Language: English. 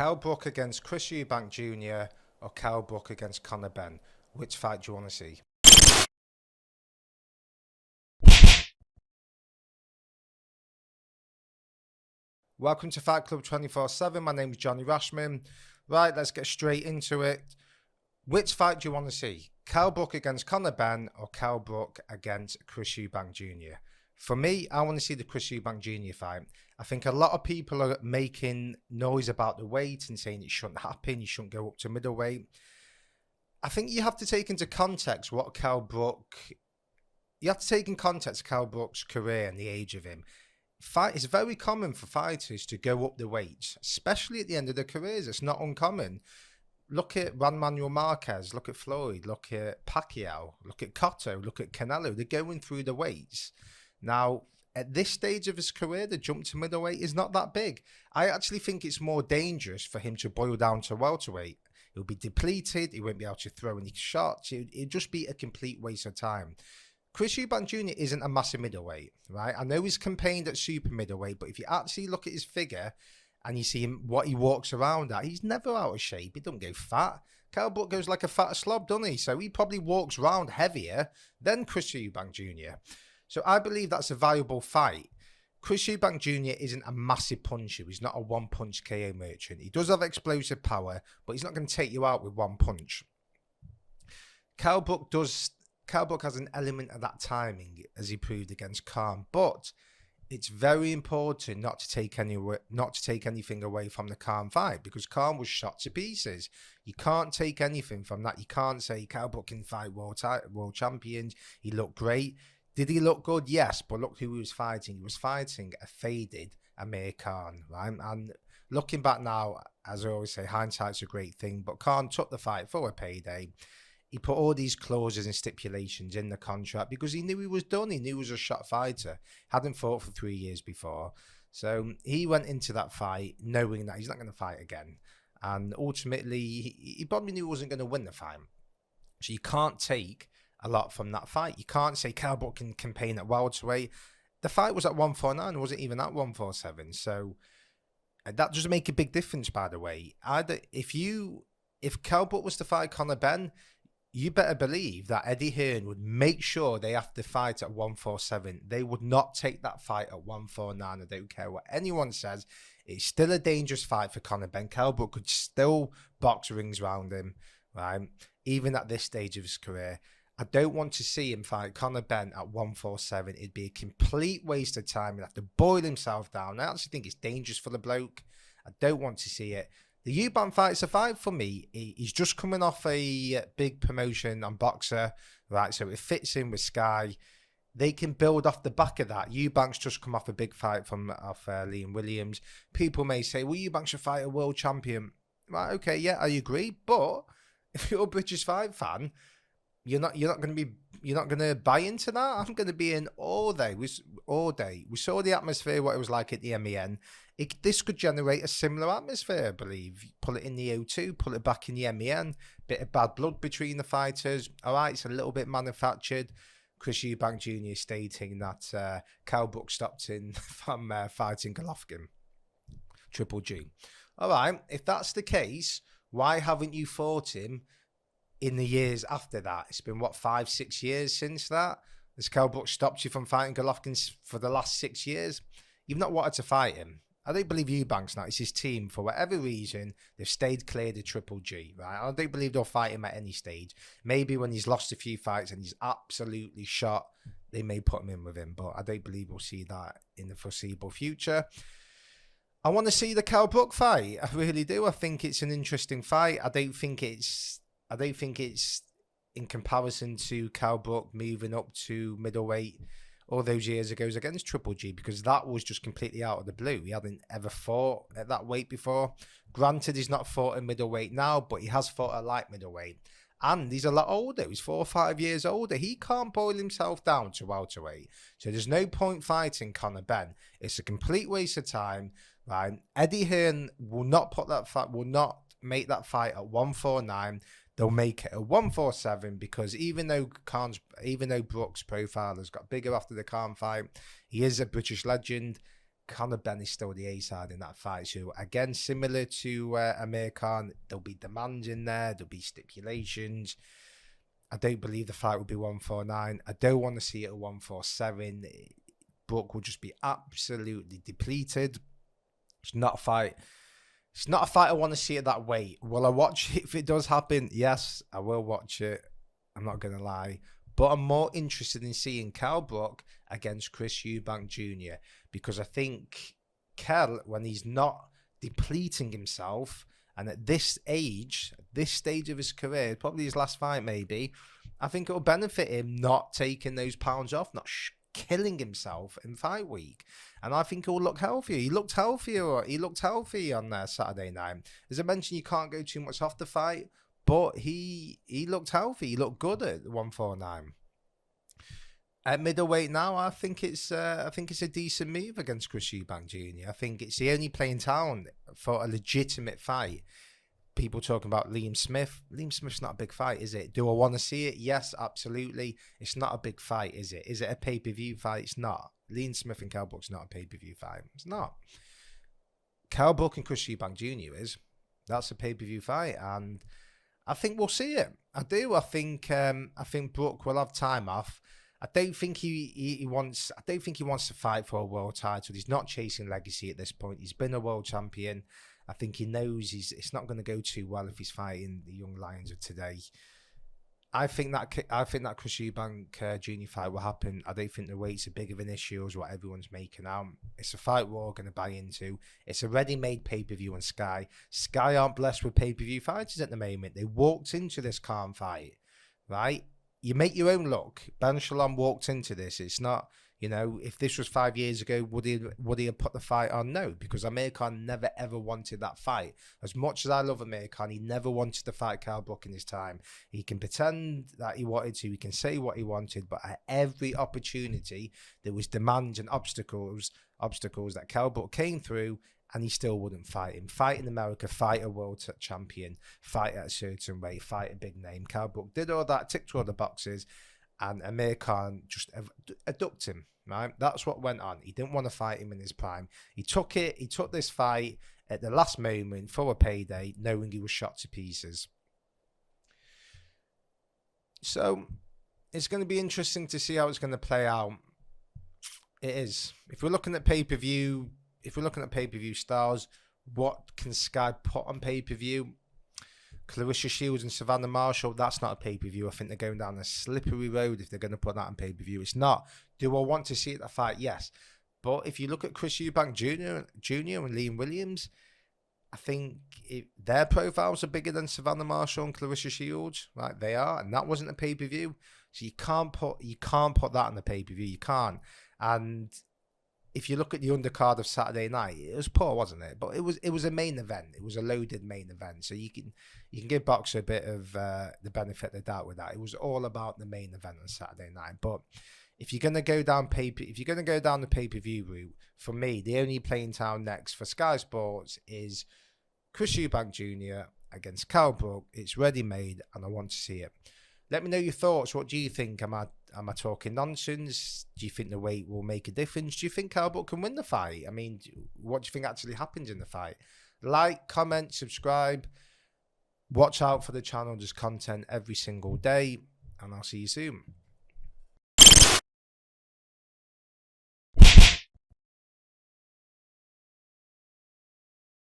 Kell Brook against Chris Eubank Jr. or Kell Brook against Conor Benn? Which fight do you want to see? Welcome to Fight Club 24/7. My name is Johnny Rashman. Right, let's get straight into it. Which fight do you want to see? Kell Brook against Conor Benn or Kell Brook against Chris Eubank Jr.? For me, I want to see the Chris Eubank Jr. fight. I think a lot of people are making noise about the weight and saying it shouldn't happen, you shouldn't go up to middleweight. I think you have to take into context what Kell Brook... You have to take in context Kell Brook's career and the age of him. It's very common for fighters to go up the weights, especially at the end of their careers. It's not uncommon. Look at Juan Manuel Marquez, look at Floyd, look at Pacquiao, look at Cotto, look at Canelo. They're going through the weights. Now, at this stage of his career, the jump to middleweight is not that big. I actually think it's more dangerous for him to boil down to welterweight. He'll be depleted. He won't be able to throw any shots. It'd just be a complete waste of time. Chris Eubank Jr. isn't a massive middleweight, right? I know he's campaigned at super middleweight, but if you actually look at his figure and you see him, what he walks around at, he's never out of shape. He don't go fat. Kell Brook goes like a fat slob, doesn't he? So he probably walks around heavier than Chris Eubank Jr. So I believe that's a valuable fight. Chris Eubank Jr. isn't a massive puncher. He's not a one-punch KO merchant. He does have explosive power, but he's not going to take you out with one punch. Kell Brook has an element of that timing, as he proved against Khan, but it's very important not to take anything away from the Khan fight, because Khan was shot to pieces. You can't take anything from that. You can't say Kell Brook can fight world champions. He looked great. Did he look good? Yes, but look who he was fighting. He was fighting a faded Amir Khan, right? And looking back now, as I always say, hindsight's a great thing, but Khan took the fight for a payday. He put all these clauses and stipulations in the contract because he knew he was done. He knew he was a shot fighter. Hadn't fought for 3 years before. So he went into that fight knowing that he's not going to fight again. And ultimately, he probably knew he wasn't going to win the fight. So you can't take a lot from that fight. You can't say Kell Brook can campaign at welterweight. The fight was at 149. It wasn't even at 147. So that doesn't make a big difference, by the way. If Kell Brook was to fight Conor Benn, you better believe that Eddie Hearn would make sure they have to fight at 147. They would not take that fight at 149. I don't care what anyone says. It's still a dangerous fight for Conor Benn. Kell Brook could still box rings around him, right? Even at this stage of his career. I don't want to see him fight Conor Benn at 147. It'd be a complete waste of time. He'd have to boil himself down. I actually think it's dangerous for the bloke. I don't want to see it. The Eubank fight's a fight for me. He's just coming off a big promotion on Boxer, right? So it fits in with Sky. They can build off the back of that. Eubank's just come off a big fight off Liam Williams. People may say, well, Eubank should fight a world champion. Right, okay, yeah, I agree. But if you're a British fight fan, you're not going to buy into that. I'm going to be in all day. We saw the atmosphere, what it was like at the MEN. This could generate a similar atmosphere, I believe. Pull it in the O2, pull it back in the MEN. Bit of bad blood between the fighters. All right, it's a little bit manufactured. Chris Eubank Jr. stating that Kell Brook stopped him from fighting Golovkin. Triple G. All right, if that's the case, why haven't you fought him in the years after that? It's been, 5-6 years since that? Has Kell Brook stopped you from fighting Golovkin for the last 6 years? You've not wanted to fight him. I don't believe Eubank's not. It's his team. For whatever reason, they've stayed clear to Triple G, right? I don't believe they'll fight him at any stage. Maybe when he's lost a few fights and he's absolutely shot, they may put him in with him, but I don't believe we'll see that in the foreseeable future. I want to see the Kell Brook fight. I really do. I think it's an interesting fight. I don't think it's in comparison to Kell Brook moving up to middleweight all those years ago against Triple G, because that was just completely out of the blue. He hadn't ever fought at that weight before. Granted, he's not fought in middleweight now, but he has fought at light middleweight. And he's a lot older. He's 4 or 5 years older. He can't boil himself down to welterweight. So there's no point fighting Conor Benn. It's a complete waste of time, right? Eddie Hearn will not make that fight at 149. They'll make it a 147 because even though Brook's profile has got bigger after the Khan fight, he is a British legend. Conor Benn is still the A side in that fight. So again, similar to Amir Khan, there'll be demands in there. There'll be stipulations. I don't believe the fight will be 149. I don't want to see it at 147. Brook will just be absolutely depleted. It's not a fight. It's not a fight I want to see at that weight. Will I watch it if it does happen? Yes, I will watch it. I'm not going to lie. But I'm more interested in seeing Kell Brook against Chris Eubank Jr. because I think Kell, when he's not depleting himself, and at this age, this stage of his career, probably his last fight maybe, I think it will benefit him not taking those pounds off, not killing himself in fight week. And I think he'll look healthier. He looked healthier. He looked healthy on Saturday night. As I mentioned, you can't go too much off the fight, but he looked healthy. He looked good at 149. At middleweight now, I think it's a decent move against Chris Eubank Jr. I think it's the only play in town for a legitimate fight. People talking about Liam Smith. Liam Smith's not a big fight, is it? Do I want to see it? Yes, absolutely. It's not a big fight, is it? Is it a pay-per-view fight? It's not. Liam Smith and Kell Brook's not a pay-per-view fight. It's not. Kell Brook and Chris Eubank Jr. is. That's a pay-per-view fight, and I think we'll see it. I do. I think Brook will have time off. I don't think he wants. I don't think he wants to fight for a world title. He's not chasing legacy at this point. He's been a world champion. I think he knows it's not going to go too well if he's fighting the young lions of today. I think that Chris Eubank Jr. fight will happen. I don't think the weight's a big of an issue as what everyone's making out. It's a fight we're all going to buy into. It's a ready-made pay-per-view on Sky. Sky aren't blessed with pay-per-view fighters at the moment. They walked into this Khan fight, right? You make your own luck. Ben Shalom walked into this. It's not, if this was 5 years ago, would he have put the fight on? No, because Amir Khan never ever wanted that fight. As much as I love Amir Khan, he never wanted to fight Kell Brook in his time. He can pretend that he wanted to. He can say what he wanted, but at every opportunity, there was demands and obstacles that Kell Brook came through, and he still wouldn't fight him. Fight in America, fight a world champion, fight at a certain way, fight a big name. Kell Brook did all that, ticked all the boxes, and Amir Khan just adducted him, right? That's what went on. He didn't want to fight him in his prime. He took this fight at the last moment for a payday, knowing he was shot to pieces. So it's going to be interesting to see how it's going to play out. It is. If we're looking at pay-per-view stars, what can Sky put on pay-per-view? Clarissa Shields and Savannah Marshall, that's not a pay-per-view. I think they're going down a slippery road if they're going to put that on pay-per-view. It's not. Do I want to see it, that fight? Yes. But if you look at Chris Eubank Jr. and Liam Williams, I think their profiles are bigger than Savannah Marshall and Clarissa Shields. Right, they are, and that wasn't a pay-per-view. So you can't put that on the pay-per-view. You can't. And if you look at the undercard of Saturday night, it was poor, wasn't it? But it was a main event. It was a loaded main event. So you can give Boxer a bit of the benefit of the doubt with that. It was all about the main event on Saturday night. But if you're gonna go down the pay-per-view route, for me, the only play in town next for Sky Sports is Chris Eubank Jr. against Kell Brook. It's ready-made, and I want to see it. Let me know your thoughts. What do you think? Am I talking nonsense? Do you think the weight will make a difference? Do you think Kell Brook can win the fight? I mean, what do you think actually happens in the fight? Like, comment, subscribe. Watch out for the channel. There's content every single day, and I'll see you soon.